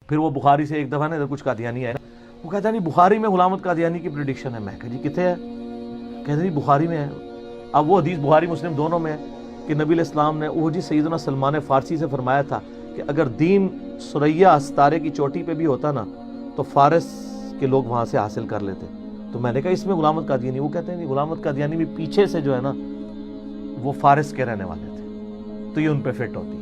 پھر وہ بخاری سے ایک دفعہ نا ادھر کچھ قادیانی آئے نا، وہ کہتا ہے نہیں بخاری میں غلام احمد قادیانی کی پریڈکشن ہے. میں کہا جی کتنے ہے؟ کہتے نہیں بخاری میں ہے. اب وہ حدیث بخاری مسلم دونوں میں ہے کہ نبی علیہ السلام نے وہ جی سیدنا سلمان فارسی سے فرمایا تھا کہ اگر دین ثریا ستارے کی چوٹی پہ بھی ہوتا نا تو فارس کے لوگ وہاں سے حاصل کر لیتے. تو میں نے کہا اس میں غلام احمد قادیانی، وہ کہتے ہیں نہیں غلام احمد قادیانی بھی پیچھے سے جو ہے نا وہ فارس کے رہنے والے تھے، تو یہ ان پہ فٹ ہوتی ہے.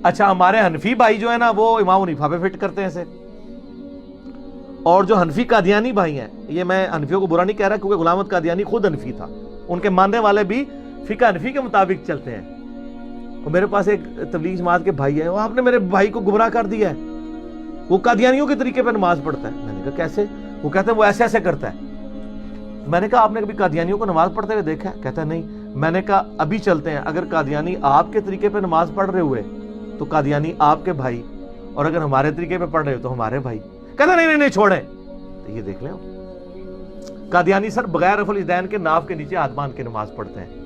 اچھا ہمارے حنفی بھائی جو ہے نا وہ امام حنیفہ پہ فٹ کرتے ہیں اسے، اور جو حنفی قادیانی بھائی ہیں، یہ میں حنفیوں کو برا نہیں کہہ رہا کیونکہ غلام احمد قادیانی خود حنفی تھا، ان کے ماننے والے بھی فقہ حنفی کے مطابق چلتے ہیں. اور میرے پاس ایک تبلیغ جماعت کے بھائی ہیں، وہ آپ نے میرے بھائی کو گمراہ کر دیا ہے، وہ قادیانیوں کے طریقے پہ نماز پڑھتا ہے. میں نے کہا کیسے؟ وہ کہتے ہیں وہ ایسے ایسے کرتا ہے. میں نے کہا آپ نے کبھی قادیانیوں کو نماز پڑھتے ہوئے دیکھا ہے؟ کہتا ہے نہیں. میں نے کہا ابھی چلتے ہیں، اگر قادیانی آپ کے طریقے پہ نماز پڑھ رہے ہوئے تو قادیانی آپ کے بھائی، اور اگر ہمارے طریقے پہ پڑھ رہے ہو تو ہمارے بھائی. کہتا نہیں چھوڑیں. تو یہ دیکھ لیں قادیانی سر بغیر رفع الیدین کے ناف کے نیچے ہاتھ باندھ کے نماز پڑھتے ہیں.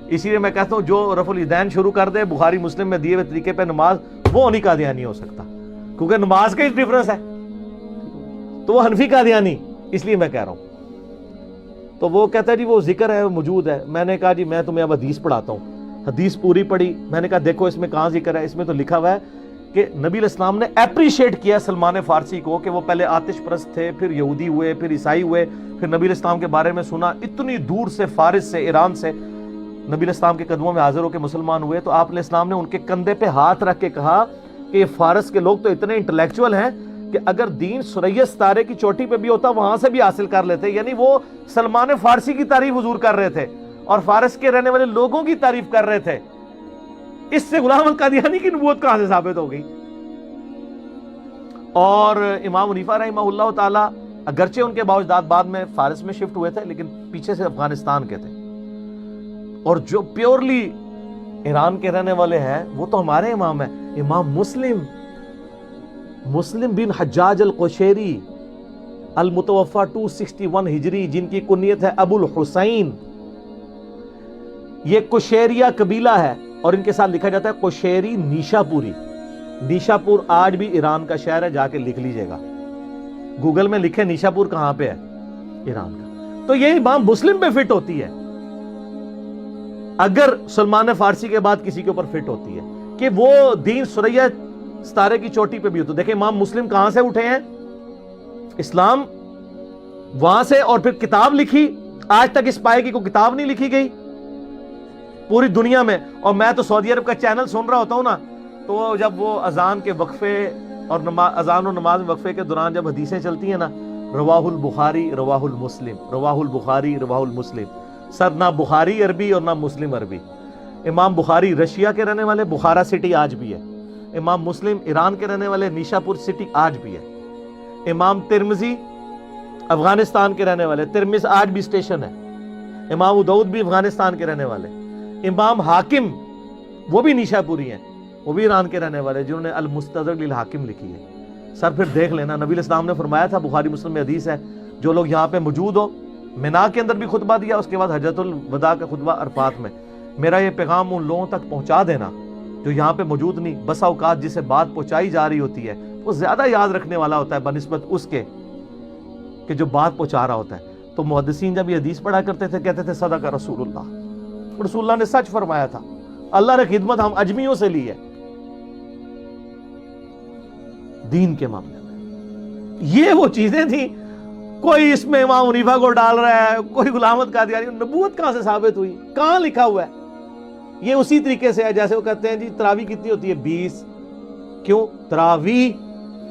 اسی لیے میں کہتا ہوں جو رفع الیدین شروع کر دے بخاری مسلم میں دیے ہوئے طریقے پہ نماز، وہ نہیں قادیانی ہو سکتا، کیونکہ نماز کا ہی ڈفرنس ہے. تو وہ حنفی قادیانی، اس لیے میں کہہ رہا ہوں. تو وہ کہتا ہے جی وہ ذکر ہے موجود ہے. میں نے کہا جی میں تمہیں اب حدیث پڑھاتا ہوں. حدیث پوری پڑھی. میں نے کہا دیکھو اس میں کہاں ذکر ہے؟ اس میں تو لکھا ہوا ہے کہ نبی علیہ السلام نے اپریشیٹ کیا سلمان فارسی کو کہ وہ پہلے آتش پرست تھے، پھر یہودی ہوئے، پھر عیسائی ہوئے، پھر نبی علیہ السلام کے بارے میں سنا، اتنی دور سے فارس سے ایران سے نبی علیہ السلام کے قدموں میں حاضر ہو کے مسلمان ہوئے. تو آپ علیہ السلام نے ان کے کندھے پہ ہاتھ رکھ کے کہا کہ یہ فارس کے لوگ تو اتنے انٹلیکچوئل ہیں کہ اگر دین ثریا ستارے کی چوٹی پہ بھی ہوتا وہاں سے بھی حاصل کر لیتے. یعنی وہ سلمان فارسی کی تعریف حضور کر رہے تھے اور فارس کے رہنے والے لوگوں کی تعریف کر رہے تھے. اس سے غلام احمد قادیانی کی نبوت کہاں سے ثابت ہو گئی؟ اور امام حنیفہ رحمہ اللہ تعالی اگرچہ ان کے باوجداد بعد میں فارس میں شفٹ ہوئے تھے لیکن پیچھے سے افغانستان کے تھے، اور جو پیورلی ایران کے رہنے والے ہیں وہ تو ہمارے امام ہیں. امام مسلم بن حجاج القشیری المتوفا 261 ہجری، جن کی کنیت ہے ابو الحسین. یہ قشیریہ قبیلہ ہے اور ان کے ساتھ لکھا جاتا ہے قشیری نیشا پوری. نیشا پور آج بھی ایران کا شہر ہے، جا کے لکھ لیجئے گا، گوگل میں لکھے نیشا پور کہاں پہ ہے، ایران کا. تو یہ امام مسلم پہ فٹ ہوتی ہے اگر سلمان فارسی کے بعد کسی کے اوپر فٹ ہوتی ہے کہ وہ دین ثریا ستارے کی چوٹی پہ بھی ہو. تو دیکھیں امام مسلم کہاں سے اٹھے ہیں؟ اسلام وہاں سے، اور پھر کتاب لکھی. آج تک اس پائے کی کوئی کتاب نہیں لکھی گئی پوری دنیا میں. اور میں تو سعودی عرب کا چینل سن رہا ہوتا ہوں نا، تو جب وہ اذان کے وقفے اور اذان و نماز وقفے کے دوران جب حدیثیں چلتی ہیں نا، رواہ البخاری رواہ المسلم، رواہ البخاری رواہ المسلم، سر نہ بخاری عربی اور نہ مسلم عربی. امام بخاری رشیا کے رہنے والے، بخارا سٹی آج بھی ہے. امام مسلم ایران کے رہنے والے، نیشا پور سٹی آج بھی ہے. امام ترمذی افغانستان کے رہنے والے، ترمذ آج بھی اسٹیشن ہے. امام ابو داؤد بھی افغانستان کے رہنے والے. امام حاکم وہ بھی نیشا پوری ہیں، وہ بھی ایران کے رہنے والے، جنہوں نے المستدرک للحاکم لکھی ہے. سر پھر دیکھ لینا، نبی علیہ السلام نے فرمایا تھا، بخاری مسلم میں حدیث ہے، جو لوگ یہاں پہ موجود ہو، منا کے اندر بھی خطبہ دیا، اس کے بعد حجۃ الوداع کا خطبہ عرفات میں، میرا یہ پیغام ان لوگوں تک پہنچا دینا جو یہاں پہ موجود نہیں. بسا اوقات جسے بات پہنچائی جا رہی ہوتی ہے وہ زیادہ یاد رکھنے والا ہوتا ہے بنسبت اس کے کہ جو بات پہنچا رہا ہوتا ہے. تو محدثین جب یہ حدیث پڑھا کرتے تھے کہتے تھے صدق رسول اللہ، رسول اللہ نے سچ فرمایا تھا. اللہ نے خدمت ہم اجمیوں سے لی ہے دین کے معاملے میں. یہ وہ چیزیں تھیں. کوئی اس میں امام حنیفہ کو ڈال رہا ہے، کوئی غلام احمد قادیانی. نبوت کہاں سے ثابت ہوئی؟ کہاں لکھا ہوا ہے؟ یہ اسی طریقے سے ہے جیسے وہ کہتے ہیں جی تراویح کتنی ہوتی ہے؟ 20. کیوں تراویح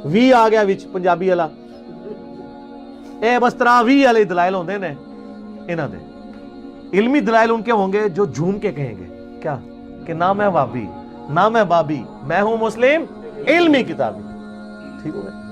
وی آ گیا وچ پنجابی والا، اے بس تراویح والے دلائل ہوندے نے انہاں دے. علمی دلائل ان کے ہوں گے جو جھوم کے کہیں گے کیا کہ نہ میں وابی نہ میں بابی، میں ہوں مسلم علمی کتابی. ٹھیک ہو گیا؟